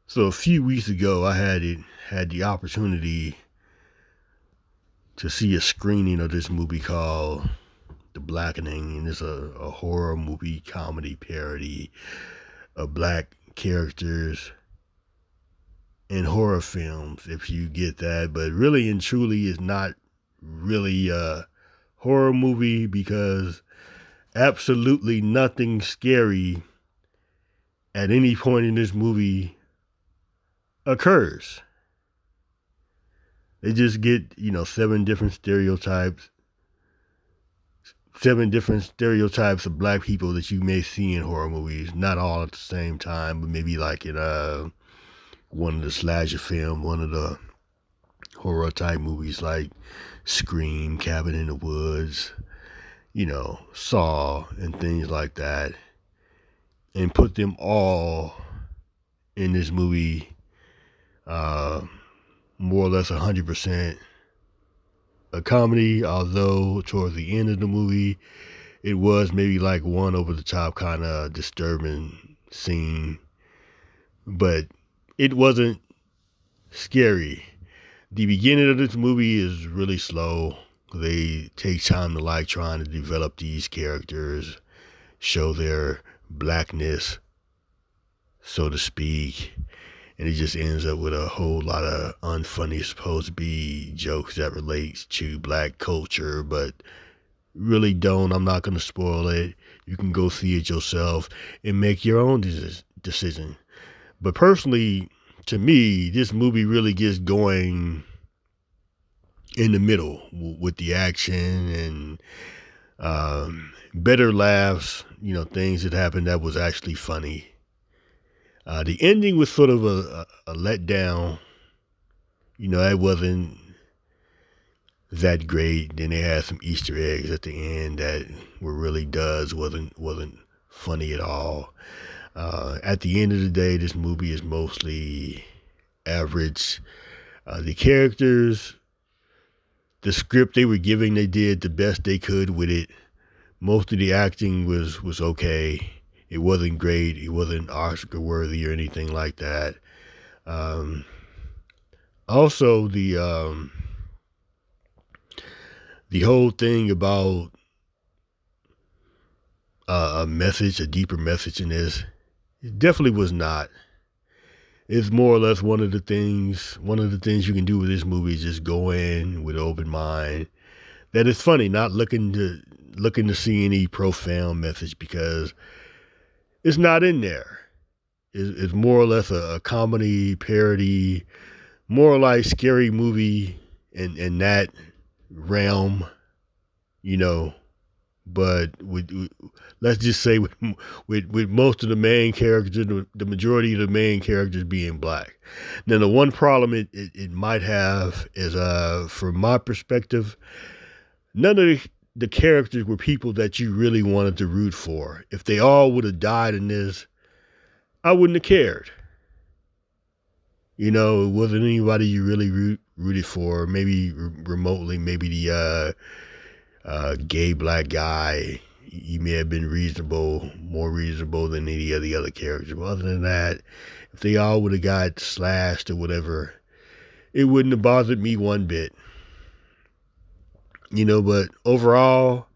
So a few weeks ago, I had the opportunity to see a screening of this movie called Thr Blackening, and it's a horror movie comedy parody of black characters in horror films, if you get that. But really and truly, it's not really a horror movie because absolutely nothing scary at any point in this movie occurs. They just get, seven different stereotypes of black people that you may see in horror movies. Not all at the same time, but maybe like in one of the slasher film, one of the horror type movies like Scream, Cabin in the Woods, Saw, and things like that, and put them all in this movie, uh, more or less 100% a comedy, although towards the end of the movie, it was maybe like one over the top kind of disturbing scene, but it wasn't scary. The beginning of this movie is really slow. They take time to like trying to develop these characters, show their blackness, so to speak. And it just ends up with a whole lot of unfunny, supposed to be jokes that relates to black culture, but really don't. I'm not going to spoil it. You can go see it yourself and make your own decision. But personally, to me, this movie really gets going in the middle with the action and better laughs, things that happened that was actually funny. The ending was sort of a letdown. It wasn't that great. Then they had some Easter eggs at the end that were really wasn't funny at all. At the end of the day, this movie is mostly average. The characters, the script they were giving, they did the best they could with it. Most of the acting was okay. It wasn't great. It wasn't Oscar worthy or anything like that. Um, Also, the whole thing about a deeper message in this, it definitely was not. It's more or less one of the things. One of the things you can do with this movie is just go in with an open mind. That is funny, not looking to see any profound message because it's not in there. It's more or less a comedy parody, more like scary movie in that realm, you know. But let's just say with most of the main characters, the majority of the main characters being black. Now, the one problem it might have is, from my perspective, none of the characters were people that you really wanted to root for. If they all would have died in this, I wouldn't have cared. It wasn't anybody you really rooted for. Maybe remotely, maybe the gay black guy. He may have been more reasonable than any of the other characters. But other than that, if they all would have got slashed or whatever, it wouldn't have bothered me one bit. But overall,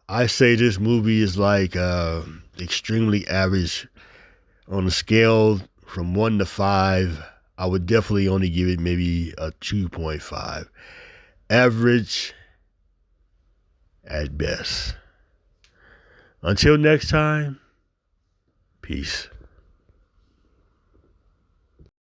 I say this movie is like extremely average. On a scale from 1 to 5, I would definitely only give it maybe a 2.5. Average at best. Until next time, peace.